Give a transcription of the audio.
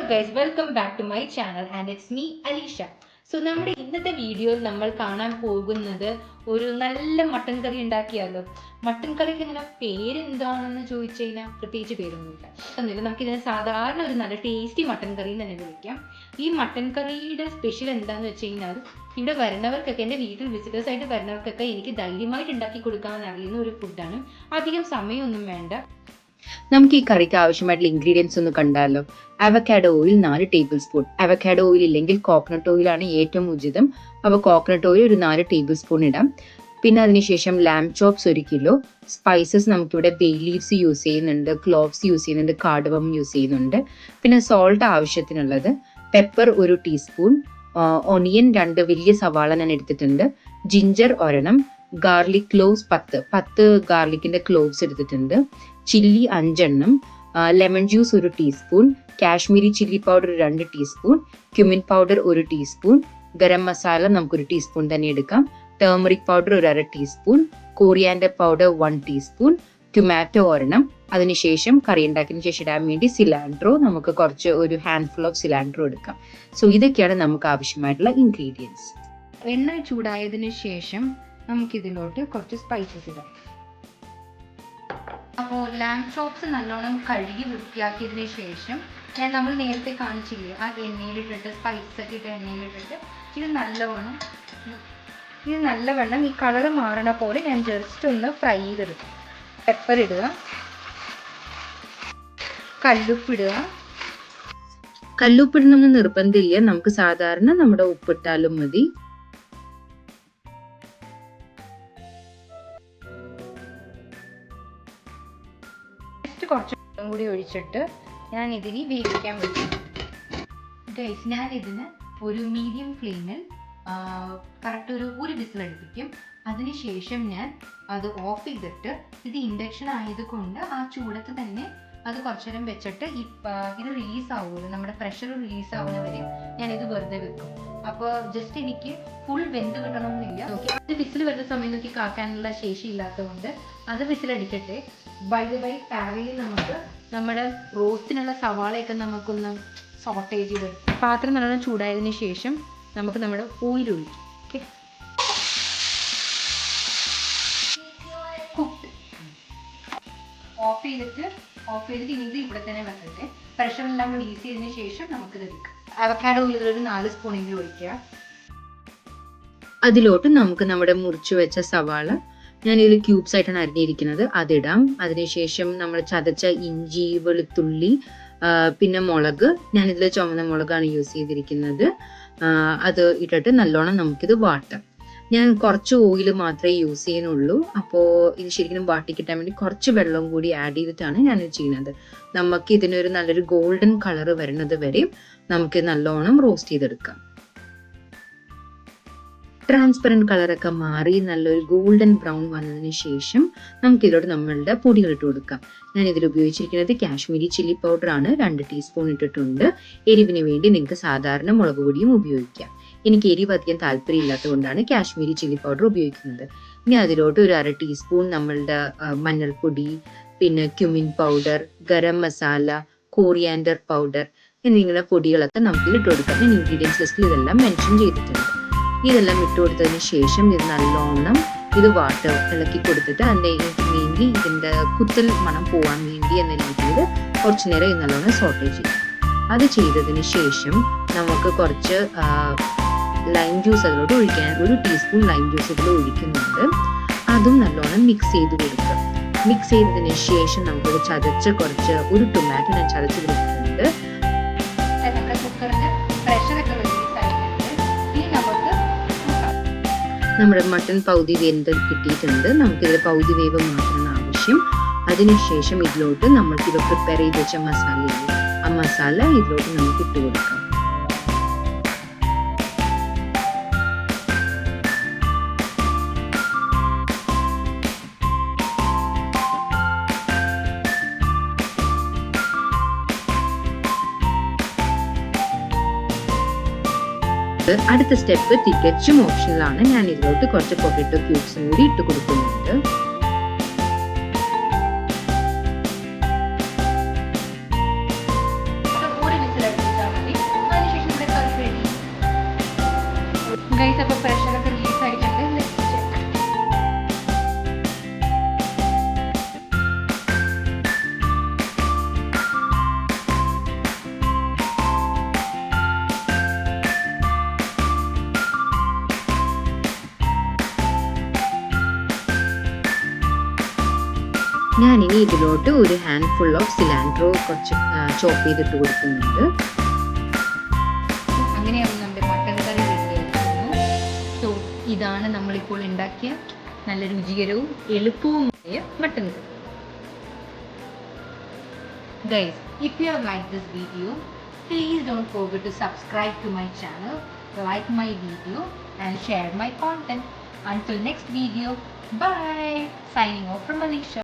guys, welcome back to my channel and it's me Alisha. So നമ്മുടെ ഇന്നത്തെ വീഡിയോയിൽ നമ്മൾ കാണാൻ പോകുന്നത് ഒരു നല്ല മട്ടൻ കറി ഉണ്ടാക്കിയാലോ. മട്ടൻ കറിക്ക് ഇങ്ങനെ പേരെന്താണെന്ന് ചോദിച്ചു കഴിഞ്ഞാൽ പ്രത്യേകിച്ച് പേരൊന്നുമില്ല. ഒന്നുമില്ല, നമുക്കിതിനെ സാധാരണ ഒരു നല്ല ടേസ്റ്റി മട്ടൻ കറി തന്നെ വിളിക്കാം. ഈ മട്ടൻ കറിയുടെ സ്പെഷ്യൽ എന്താണെന്ന് വെച്ച് കഴിഞ്ഞാൽ ഇവിടെ വരുന്നവർക്കൊക്കെ, എൻ്റെ വീട്ടിൽ വിസിറ്റേഴ്സ് ആയിട്ട് വരുന്നവർക്കൊക്കെ എനിക്ക് ധൈര്യമായിട്ട് ഉണ്ടാക്കി കൊടുക്കാൻ അറിയുന്ന ഒരു ഫുഡാണ്. അധികം സമയമൊന്നും വേണ്ട. നമുക്ക് ഈ കറിക്ക് ആവശ്യമായിട്ടുള്ള ഇൻഗ്രീഡിയൻസ് ഒന്ന് കണ്ടാലോ. Avocado oil 4 table spoon. Avocado oil ഇല്ലെങ്കിൽ കോക്കനട്ട് ഓയിലാണ് ഏറ്റവും ഉചിതം. അപ്പോൾ കോക്കനട്ട് ഓയിൽ ഒരു 4 ടേബിൾ സ്പൂൺ ഇടാം. പിന്നെ അതിനുശേഷം ലാം ചോപ്സ് 1 കിലോ. സ്പൈസസ് നമുക്കിവിടെ ബേ ലീവ്സ് യൂസ് ചെയ്യുന്നുണ്ട്, ക്ലോവ്സ് യൂസ് ചെയ്യുന്നുണ്ട്, കാർഡമം യൂസ് ചെയ്യുന്നുണ്ട്. പിന്നെ സോൾട്ട് ആവശ്യത്തിനുള്ളത്, പെപ്പർ 1 ടീസ്പൂൺ, ഓണിയൻ 2 വലിയ സവാള ഞാൻ എടുത്തിട്ടുണ്ട്, ജിഞ്ചർ 1, ഗാർലിക് ക്ലോവ്സ് 10 ഗാർലിക്കിന്റെ ക്ലോവ്സ് എടുത്തിട്ടുണ്ട്, ചില്ലി 5 എണ്ണം, lemon juice 1 teaspoon, Kashmiri chilli powder 2 teaspoon, cumin powder 1 teaspoon, garam masala നമുക്കൊരു ടീസ്പൂൺ തന്നെ എടുക്കാം, turmeric powder 1/2 teaspoon, coriander powder 1 teaspoon, tomato 1. അതിനുശേഷം കറി ഉണ്ടാക്കിയതിനു ശേഷം ഇടാൻ വേണ്ടി സിലാൻഡ്രോ, നമുക്ക് കുറച്ച് ഒരു ഹാൻഡ്ഫുൾ ഓഫ് സിലാൻഡ്രോ എടുക്കാം. സോ ഇതൊക്കെയാണ് നമുക്ക് ആവശ്യമായിട്ടുള്ള ഇൻഗ്രീഡിയൻസ്. എണ്ണ ചൂടായതിനു ശേഷം നമുക്കിതിലോട്ട് കുറച്ച് സ്പൈസസ് ഇടാം. അപ്പോൾ ലാം ചോപ്സ് നല്ലോണം കഴുകി വൃത്തിയാക്കിയതിന് ശേഷം നമ്മൾ നേരത്തെ കാണിച്ചില്ലേ ആ എണ്ണയിലിട്ടിട്ട്, സ്പൈസൊക്കെ ഇട്ട് എണ്ണയിലിട്ടിട്ട് ഇത് നല്ലവണ്ണം ഈ കളറ് മാറണ പോലെ ഞാൻ ജസ്റ്റ് ഒന്ന് ഫ്രൈ ചെയ്തെടുക്കും. പെപ്പർ ഇടുക, കല്ലുപ്പിടുക. കല്ലുപ്പിടണമെന്ന് നിർബന്ധമില്ല, നമുക്ക് സാധാരണ നമ്മുടെ ഉപ്പിട്ടാലും മതി. കുറച്ച് വെള്ളം കൂടി ഒഴിച്ചിട്ട് ഞാൻ ഇതിന് വേവിക്കാൻ പറ്റും. ഗൈസ്, ഞാൻ ഇതിന് ഒരു മീഡിയം ഫ്ലെയിമിൽ കറക്റ്റ് ഒരു വിസിൽ അടുപ്പിക്കും. അതിനുശേഷം ഞാൻ അത് ഓഫ് ചെയ്തിട്ട്, ഇത് ഇൻഡക്ഷൻ ആയതുകൊണ്ട് ആ ചൂടത്ത് തന്നെ അത് കുറച്ചു നേരം വെച്ചിട്ട് ഇത് റിലീസ് ആവുമല്ലോ, നമ്മുടെ പ്രഷർ റിലീസ് ആവുന്ന വരെ ഞാനിത് വെറുതെ വെക്കും. അപ്പോൾ ജസ്റ്റ് എനിക്ക് ഫുൾ വെന്ത് കിട്ടണമെന്നില്ല. അത് വിസിൽ വരുന്ന സമയം നോക്കി കാക്കാനുള്ള ശേഷി ഇല്ലാത്തതുകൊണ്ട് അത് വിസിലടിക്കട്ടെ. ബൈ പാരയിൽ നമുക്ക് നമ്മുടെ റോസ്റ്റിനുള്ള സവാളയൊക്കെ നമുക്കൊന്ന് സോട്ടേജ് ചെയ്ത് പാത്രം നല്ലോണം ചൂടായതിന് ശേഷം നമുക്ക് നമ്മുടെ ഓയിൽ ഒഴിക്കും. ഓക്കെ, ഓഫ് ചെയ്തിട്ട് ഇനി ഇത് ഇവിടെ തന്നെ വെക്കട്ടെ. പ്രഷറെല്ലാം റിലീസ് ചെയ്തതിന് ശേഷം നമുക്കിത് എടുക്കാം. അവക്കാഡോ ഓയിൽ ഒരു 4 സ്പൂണെങ്കിലും ഒഴിക്കുക. അതിലോട്ട് നമുക്ക് നമ്മുടെ മുറിച്ചു വെച്ച സവാള, ഞാനിതിൽ ക്യൂബ്സ് ആയിട്ടാണ് അരിഞ്ഞിരിക്കുന്നത്, അതിടാം. അതിനുശേഷം നമ്മൾ ചതച്ച ഇഞ്ചി, വെളുത്തുള്ളി, പിന്നെ മുളക്, ഞാനിതിൽ ചുവന്ന മുളകാണ് യൂസ് ചെയ്തിരിക്കുന്നത്. അത് ഇട്ടിട്ട് നല്ലോണം നമുക്കിത് വാട്ടാം. ഞാൻ കുറച്ച് ഓയിൽ മാത്രമേ യൂസ് ചെയ്യുന്നുള്ളൂ. അപ്പോൾ ഇത് ശരിക്കും വാട്ടി കിട്ടാൻ വേണ്ടി കുറച്ച് വെള്ളം കൂടി ആഡ് ചെയ്തിട്ടാണ് ഞാനിത് ചെയ്യുന്നത്. നമുക്ക് ഇതിനൊരു നല്ലൊരു ഗോൾഡൻ കളർ വരുന്നത് വരെ നമുക്ക് നല്ലോണം റോസ്റ്റ് ചെയ്തെടുക്കാം. ട്രാൻസ്പെറൻറ്റ് കളറൊക്കെ മാറി നല്ലൊരു ഗോൾഡൻ ബ്രൗൺ വന്നതിന് ശേഷം നമുക്കിതിലോട്ട് നമ്മളുടെ പൊടികൾ ഇട്ട് കൊടുക്കാം. ഞാൻ ഇതിൽ ഉപയോഗിച്ചിരിക്കുന്നത് കാശ്മീരി ചില്ലി പൗഡറാണ്, 2 ടീസ്പൂൺ ഇട്ടിട്ടുണ്ട്. എരിവിന് വേണ്ടി നിങ്ങൾക്ക് സാധാരണ മുളക് പൊടിയും ഉപയോഗിക്കാം. എനിക്ക് എരിവ് അധികം താല്പര്യം ഇല്ലാത്തത് കൊണ്ടാണ് കാശ്മീരി ചില്ലി പൗഡർ ഉപയോഗിക്കുന്നത്. ഇനി അതിലോട്ട് ഒരു 1/2 ടീസ്പൂൺ നമ്മളുടെ മഞ്ഞൾപ്പൊടി, പിന്നെ cumin powder, garam masala, coriander powder എന്നിങ്ങനെ പൊടികളൊക്കെ നമുക്ക് ഇട്ട് കൊടുക്കാം. ഞാൻ ഇൻഗ്രീഡിയൻസ് ലിസ്റ്റിൽ ഇതെല്ലാം മെൻഷൻ ചെയ്തിട്ടുണ്ട്. ഇതെല്ലാം ഇട്ട് കൊടുത്തതിന് ശേഷം ഇത് നല്ലോണം ഇളക്കി കൊടുത്തിട്ട് എനിക്ക് വേണ്ടി ഇതിൻ്റെ കുത്തൽ മണം പോകാൻ വേണ്ടി എന്ന രീതിയിൽ കുറച്ച് നേരം ഇത് നല്ലോണം സോട്ടേ ചെയ്യും. അത് ചെയ്തതിന് ശേഷം നമുക്ക് കുറച്ച് ലൈം ജ്യൂസ് അതിലോട്ട് ഒഴിക്കാൻ, 1 ടീസ്പൂൺ ലൈം ജ്യൂസ് ഇതിൽ ഒഴിക്കുന്നുണ്ട്. അതും നല്ലോണം മിക്സ് ചെയ്ത് കൊടുക്കുക. മിക്സ് ചെയ്തതിന് ശേഷം നമുക്കൊരു ചതച്ച് കുറച്ച് ഒരു ടൊമാറ്റോ ഞാൻ ചതച്ച് കൊടുക്കുന്നുണ്ട്. നമ്മുടെ മട്ടൺ പകുതി വെന്ത് കിട്ടിയിട്ടുണ്ട്. നമുക്കിതിൽ പകുതി വേവ് മാത്രമാണ് ആവശ്യം. അതിനുശേഷം ഇതിലോട്ട് നമ്മൾക്കിത് പ്രിപ്പയർ ചെയ്ത് വെച്ച മസാലയാണ്, ആ മസാല ഇതിലോട്ട് നമുക്ക് ഇട്ട് കൊടുക്കാം. അടുത്ത സ്റ്റെപ്പ് തികച്ചും ഓപ്ഷനിലാണ്. ഞാൻ ഇതിലോട്ട് കുറച്ച് പൊട്ടറ്റോ ക്യൂബ്സും കൂടി ഇട്ട് കൊടുക്കുന്നുണ്ട്. ഒരു വിസിലടിച്ചാൽ ഞാനിനി ഇതിലോട്ട് ഒരു ഹാൻഡ് ഫുൾ ഓഫ് സിലാൻഡ്രോ കുറച്ച് ചോപ്പ് ചെയ്തിട്ട് കൊടുക്കുന്നുണ്ട്. അങ്ങനെയാണ് നമ്മുടെ മട്ടൻ കറി റെഡിയായിരിക്കുന്നു. സോ ഇതാണ് നമ്മളിപ്പോൾ ഉണ്ടാക്കിയ നല്ല രുചികരവും എളുപ്പവുമായ mutton curry. Guys, if you have liked this video, please don't forget to subscribe to my channel, like my video and share my content. Until next video, bye. Signing off from Alicia.